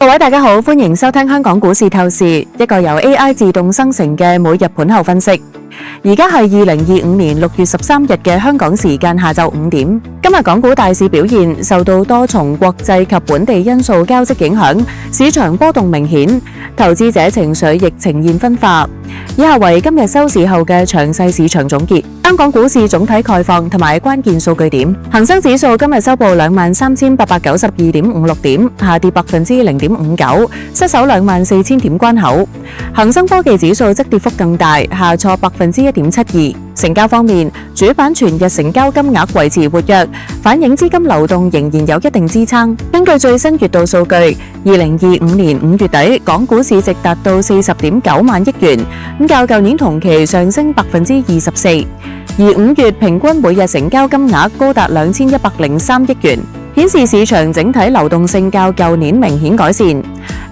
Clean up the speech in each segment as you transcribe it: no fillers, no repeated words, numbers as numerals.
各位大家好，歡迎收聽香港股市透視，一個由 AI 自動生成嘅每日盤後分析。而家係2025年6月13日嘅香港時間下晝5點。今日港股大市表現受到多重國際及本地因素交織影響，市場波動明顯，投資者情緒亦呈現分化。以下為今日收市後嘅詳細市場總結。香港股市總體概況同埋關鍵數據點。恒生指數今日收報23,892.56點，下跌0.59%，失守24,000點關口。恒生科技指數則跌幅更大，下挫1.72%。成交方面，主板全日成交金額維持活躍，反映資金流動仍然有一定支撐。根據最新月度數據，2025年5月底港股市值達到40.9萬億元，較舊年同期上升24%，而5月平均每日成交金額高達2103億元，顯示市場整體流動性較舊年明顯改善。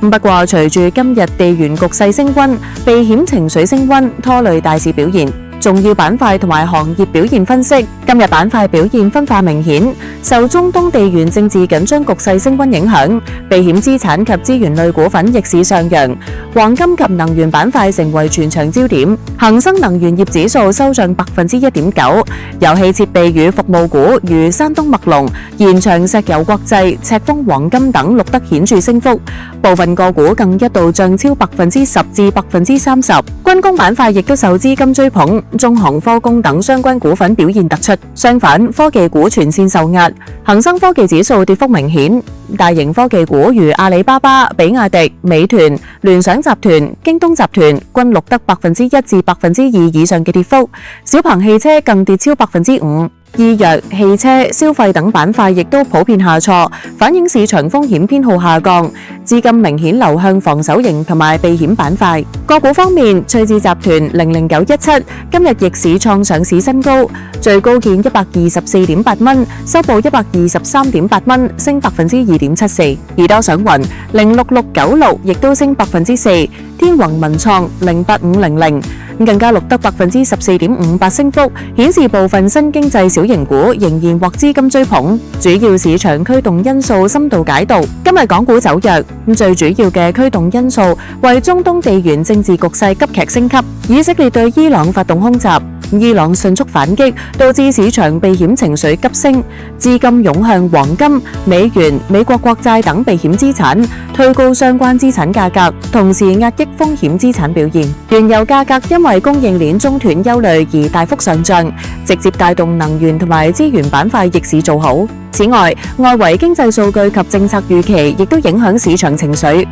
不過，隨住今日地緣局勢升溫，避險情緒升溫，拖累大市表現。重要板塊同埋行業表現分析，今日板塊表現分化明顯，受中東地緣政治緊張局勢升溫影響，避險資產及資源類股份逆市上揚，黃金及能源板塊成為全場焦點。恒生能源業指數收漲1.9%，油氣設備與服務股如山東麥隆、延長石油國際、赤峰黃金等錄得顯著升幅，部分個股更一度漲超10%至30%。軍工板塊亦都受資金追捧，中航科工等相關股份表現突出。相反，科技股全線受壓，恒生科技指數跌幅明顯。大型科技股如阿里巴巴、比亞迪、美團、聯想集團、京東集團均錄得1%至2%以上嘅跌幅，小鵬汽車更跌超5%。醫藥、汽車、消費等板塊亦都普遍下挫，反映市場風險偏好下降，資金明顯流向防守型同埋避險板塊。個股方面，趣致集團00917今日逆市創上市新高，最高見124.8蚊，收報123.8蚊，升2.74%。而多想雲06696亦都升4%，天宏文創08500更加錄得14.58%升幅，顯示部分新經濟小型股仍然獲資金追捧。主要市場驅動因素深度解讀，今日港股走弱，最主要嘅驅動因素為中東地緣政治局勢急劇升級，以色列對伊朗發動空襲，伊朗迅速反擊，導致市場避險情緒急升，資金湧向黃金、美元、美國國債等避險資產，推高相關資產價格，同時壓抑風險資產表現。原油價格因為供應鏈中斷憂慮而大幅上漲，直接帶動能源同埋資源板塊逆市做好。此外，外圍經濟數據及政策預期亦都影響市場情緒。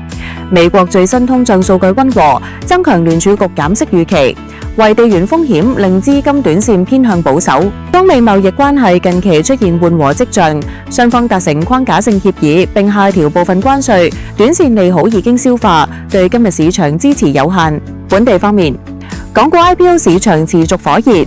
美國最新通脹數據溫和，增強聯儲局減息預期，為地緣風險令資金短線偏向保守。中美貿易關係近期出現緩和跡象，雙方達成框架性協議並下調部分關稅，短線利好已經消化，對今日市場支持有限。本地方面，港股 IPO 市場持續火熱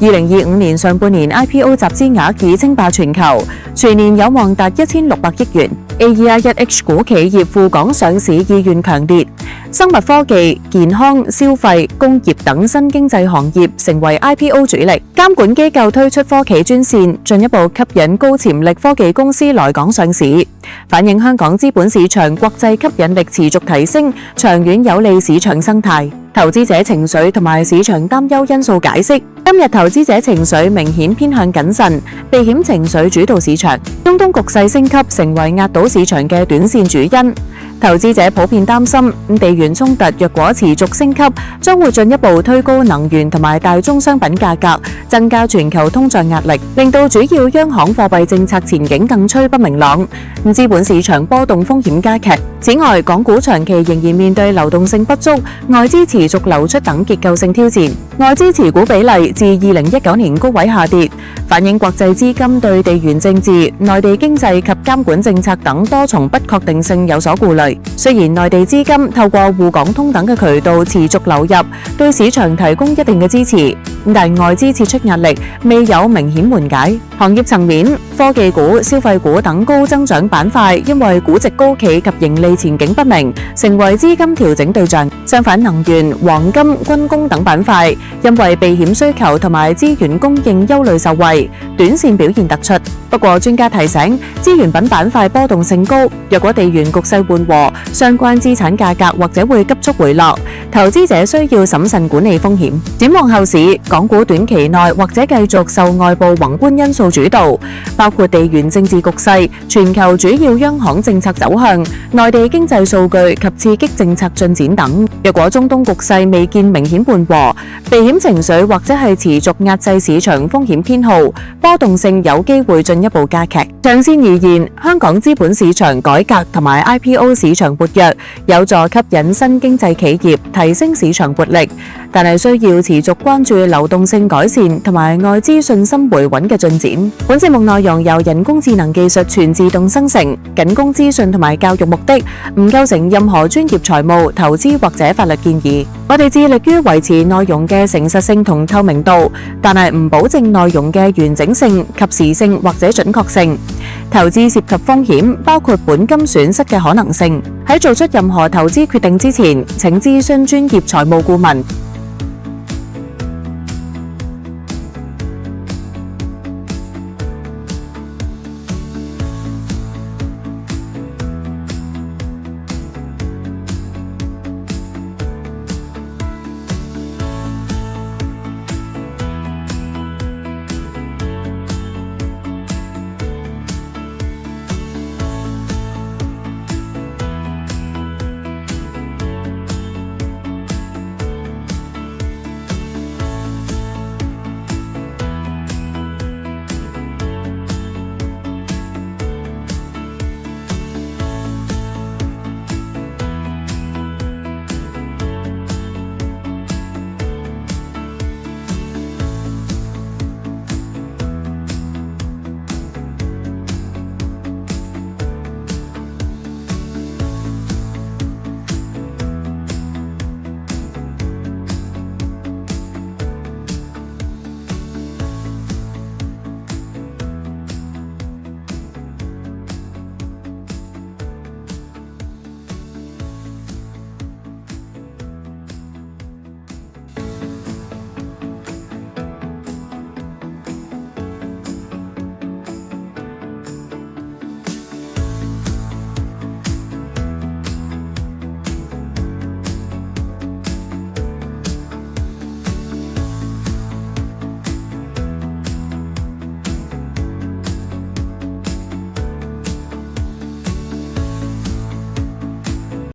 ，2025年上半年 IPO 集資額已稱霸全球，全年有望達1600億元。AER1H 股企業赴港上市意願強烈，生物科技、健康、消費、工業等新經濟行業成為 IPO 主力。監管機構推出科企專線，進一步吸引高潛力科技公司來港上市，反映香港資本市場國際吸引力持續提升，長遠有利市場生態。投資者情緒同埋市場擔憂因素解釋，今日投資者情緒明顯偏向謹慎，避險情緒主導市場。中東局勢升級成為壓倒市場嘅短線主因。投資者普遍擔心，地緣衝突若果持續升級，將會進一步推高能源同埋大宗商品價格，增加全球通脹壓力，令到主要央行貨幣政策前景更趨不明朗。資本市場波動風險加劇。此外，港股長期仍然面對流動性不足、外資持續流出等結構性挑戰，外資持股比例自2019年高位下跌，反映國際資金對地緣政治、內地經濟及監管政策等多重不確定性有所顧慮。雖然內地資金透過滬港通等嘅渠道持續流入，對市場提供一定嘅支持，但外資撤出壓力未有明顯緩解。行業層面，科技股、消費股等高增長板塊因為估值高企及盈利前景不明，成為資金調整對象。相反，能源、黃金、軍工等板塊因為避險需求同埋資源供應憂慮受惠，短線表現突出。不過專家提醒，資源品板塊波動性高，若果地緣局勢緩和，和，相關資產價格或者會急速回落，投資者需要審慎管理風險。展望後市，港股短期內或者繼續受外部宏觀因素主導，包括地緣政治局勢、全球主要央行政策走向、內地經濟數據及刺激政策進展等。若果中東局勢未見明顯緩和，避險情緒或者係持續壓制市場風險偏好，波動性有機會進一步加劇。長線而言，香港資本市場改革同埋 IPO 市場活躍，有助吸引新經濟企業，提升市場活力，但係需要持續關注流動性改善同埋外資信心回穩嘅進展。本節目內容由人工智能技術全自動生成，僅供資訊同埋教育目的，唔構成任何專業財務、投資或者法律建議。我哋致力於維持內容嘅誠實性同透明度，但係唔保證內容嘅完整性、及時性或者準確性。投資涉及風險，包括本金損失嘅可能性。喺做出任何投資決定之前，請諮詢專業財務顧問。